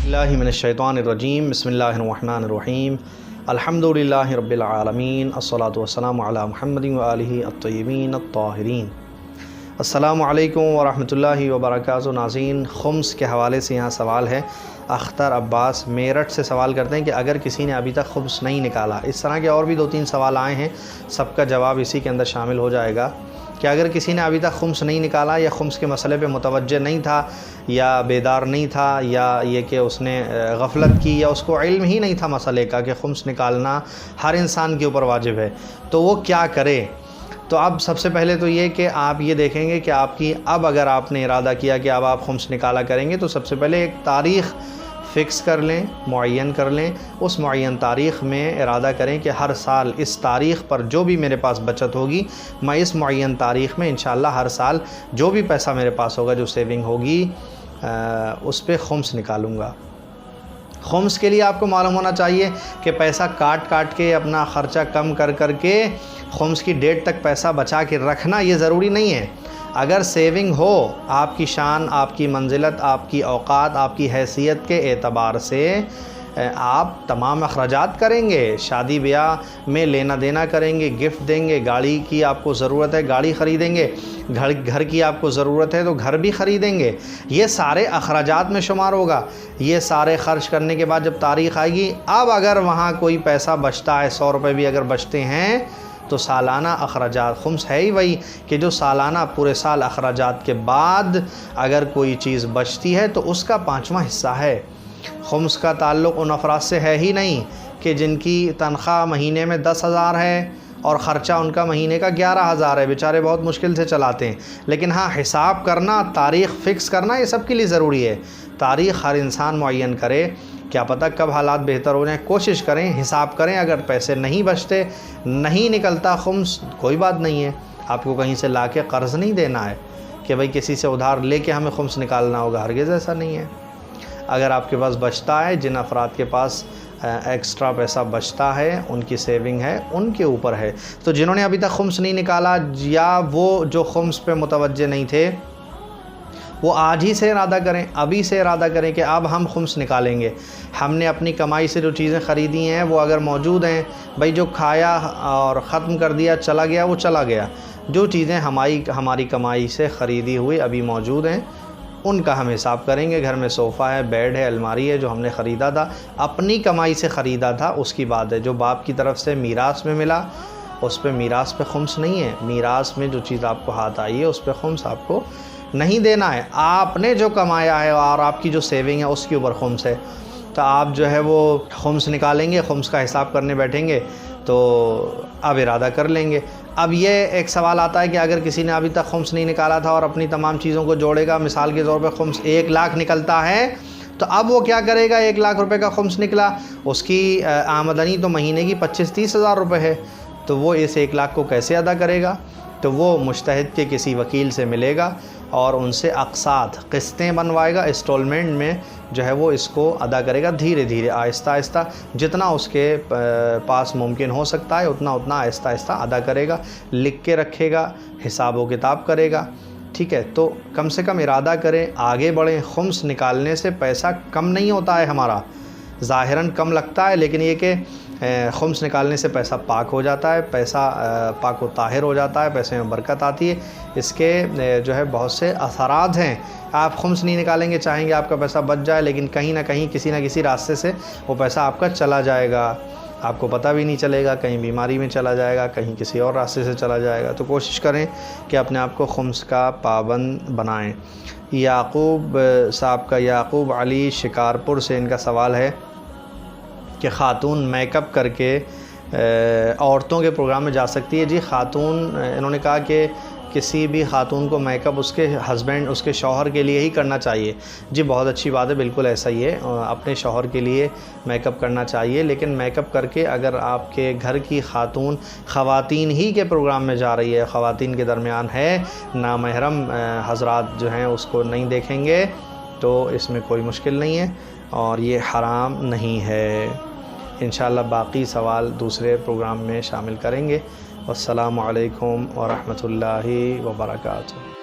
बिस्मिल्लाहि मिनश्शैतानिर्रजीम बिस्मिल्लाहिर्रहमानिर्रहीम अल्हम्दुलिल्लाहि रब्बिल आलमीन अस्सलातु वस्सलामु अला मुहम्मदिन व आलिहि अत्तय्यबीन अत्ताहिरीन। अस्सलामु अलैकुम व रहमतुल्लाहि व बरकातुहू। नाज़रीन, खुम्स के हवाले से यहाँ सवाल है। अख्तर अब्बास मेरठ से सवाल करते हैं कि अगर किसी ने अभी तक खुम्स नहीं निकाला, इस तरह के और भी 2-3 सवाल आए हैं, सबका जवाब इसी के अंदर शामिल हो जाएगा कि अगर किसी ने अभी तक खुम्स नहीं निकाला या खुम्स के मसले पे मुतवज्जे नहीं था या बेदार नहीं था या ये कि उसने गफलत की या उसको इल्म ही नहीं था मसले का कि खुम्स निकालना हर इंसान के ऊपर वाजिब है, तो वो क्या करे। तो अब सबसे पहले तो ये कि आप ये देखेंगे कि आपकी अब अगर आपने इरादा किया कि अब आप खुम्स निकाला करेंगे, तो सबसे पहले एक तारीख़ फ़िक्स कर लें, मुअय्यन कर लें। उस मुअय्यन तारीख़ में इरादा करें कि हर साल इस तारीख़ पर जो भी मेरे पास बचत होगी, मैं इस मुअय्यन तारीख़ में इंशाअल्लाह हर साल जो भी पैसा मेरे पास होगा, जो सेविंग होगी, उस पे खुम्स निकालूँगा। खुम्स के लिए आपको मालूम होना चाहिए कि पैसा काट के अपना ख़र्चा कम कर के खुम्स की डेट तक पैसा बचा के रखना ये ज़रूरी नहीं है। अगर सेविंग हो, आपकी शान, आपकी मंजिलत, आपकी औकात, आपकी हैसियत के एतबार से आप तमाम अखराजात करेंगे, शादी ब्याह में लेना देना करेंगे, गिफ्ट देंगे, गाड़ी की आपको ज़रूरत है गाड़ी ख़रीदेंगे, घर की आपको ज़रूरत है तो घर भी ख़रीदेंगे, ये सारे अखराजात में शुमार होगा। ये सारे ख़र्च करने के बाद जब तारीख़ आएगी, अब अगर वहाँ कोई पैसा बचता है, 100 रुपये भी अगर बचते हैं, तो सालाना अखराजात, खुम्स है ही वही कि जो सालाना पूरे साल अखराजात के बाद अगर कोई चीज़ बचती है तो उसका 5वां हिस्सा है। खुम्स का ताल्लुक़ उन अफराद से है ही नहीं कि जिनकी तनख्वाह महीने में 10,000 है और ख़र्चा उनका महीने का 11,000 है, बेचारे बहुत मुश्किल से चलाते हैं। लेकिन हाँ, हिसाब करना, तारीख़ फ़िक्स करना, ये सब के लिए ज़रूरी है। तारीख़ हर इंसान मुअय्यन करे, क्या पता कब हालात बेहतर हो जाएं। कोशिश करें, हिसाब करें। अगर पैसे नहीं बचते, नहीं निकलता खुम्स, कोई बात नहीं है, आपको कहीं से लाके क़र्ज़ नहीं देना है कि भाई किसी से उधार लेके हमें खुम्स निकालना होगा, हरगिज़ ऐसा नहीं है। अगर आपके पास बचता है, जिन अफराद के पास एक्स्ट्रा पैसा बचता है, उनकी सेविंग है, उनके ऊपर है। तो जिन्होंने अभी तक खुम्स नहीं निकाला या वो जो खुम्स पे मुतवज्जे नहीं थे, वो आज ही से इरादा करें, अभी से इरादा करें कि अब हम खुम्स निकालेंगे। हमने अपनी कमाई से जो चीज़ें ख़रीदी हैं वो अगर मौजूद हैं, भाई जो खाया और ख़त्म कर दिया, चला गया, वो चला गया। जो चीज़ें हमारी कमाई से ख़रीदी हुई अभी मौजूद हैं, उनका हम हिसाब करेंगे। घर में सोफ़ा है, बेड है, अलमारी है, जो हमने ख़रीदा था, अपनी कमाई से ख़रीदा था, उसकी बात है। जो बाप की तरफ से मीरास में मिला, उस पर मीरास पे खुम्स नहीं है। मीरास में जो चीज़ आपको हाथ आई है, उस पर खुम्स आपको नहीं देना है। आपने जो कमाया है और आपकी जो सेविंग है, उसके ऊपर खुम्स है। तो आप जो है वो खुम्स निकालेंगे, खुम्स का हिसाब करने बैठेंगे तो अब इरादा कर लेंगे। अब ये एक सवाल आता है कि अगर किसी ने अभी तक खुम्स नहीं निकाला था और अपनी तमाम चीज़ों को जोड़ेगा, मिसाल के तौर पे खुम्स 1 लाख निकलता है, तो अब वो क्या करेगा। 1 लाख रुपए का खुम्स निकला, उसकी आमदनी तो महीने की 25-30 हज़ार रुपये है, तो वो इस 1 लाख को कैसे अदा करेगा। तो वो मुज्तहिद के किसी वकील से मिलेगा और उनसे अक़सात, क़िस्तें बनवाएगा, इंस्टॉलमेंट में जो है वो इसको अदा करेगा, धीरे धीरे, आहिस्ता आहिस्ता, जितना उसके पास मुमकिन हो सकता है उतना आहिस्ता आहिस्ता अदा करेगा, लिख के रखेगा, हिसाब व किताब करेगा। ठीक है, तो कम से कम इरादा करें, आगे बढ़ें। खुम्स निकालने से पैसा कम नहीं होता है हमारा, ज़ाहिरन कम लगता है, लेकिन ये कि खुम्स निकालने से पैसा पाक हो जाता है, पैसा पाक व ताहिर हो जाता है, पैसे में बरकत आती है। इसके जो है बहुत से असरात हैं। आप खुम्स नहीं निकालेंगे, चाहेंगे आपका पैसा बच जाए, लेकिन कहीं ना कहीं किसी न किसी रास्ते से वो पैसा आपका चला जाएगा, आपको पता भी नहीं चलेगा, कहीं बीमारी में चला जाएगा, कहीं किसी और रास्ते से चला जाएगा। तो कोशिश करें कि अपने आप को खुम्स का पाबंद बनाएं। याकूब साहब का, याकूब अली शिकारपुर से इनका सवाल है कि ख़ातून मेकअप करके औरतों के प्रोग्राम में जा सकती है। जी, ख़ातून, इन्होंने कहा कि किसी भी ख़ातून को मेकअप उसके हस्बैंड, उसके शौहर के लिए ही करना चाहिए। जी, बहुत अच्छी बात है, बिल्कुल ऐसा ही है, अपने शौहर के लिए मेकअप करना चाहिए। लेकिन मेकअप करके अगर आपके घर की ख़ातून ख़वातीन ही के प्रोग्राम में जा रही है, ख़वातीन के दरमियान है, नामहरम हज़रात जो हैं उसको नहीं देखेंगे, तो इसमें कोई मुश्किल नहीं है और ये हराम नहीं है। इंशाअल्लाह बाकी सवाल दूसरे प्रोग्राम में शामिल करेंगे। वस्सलामु अलैकुम व रहमतुल्लाहि व बरकातुहू।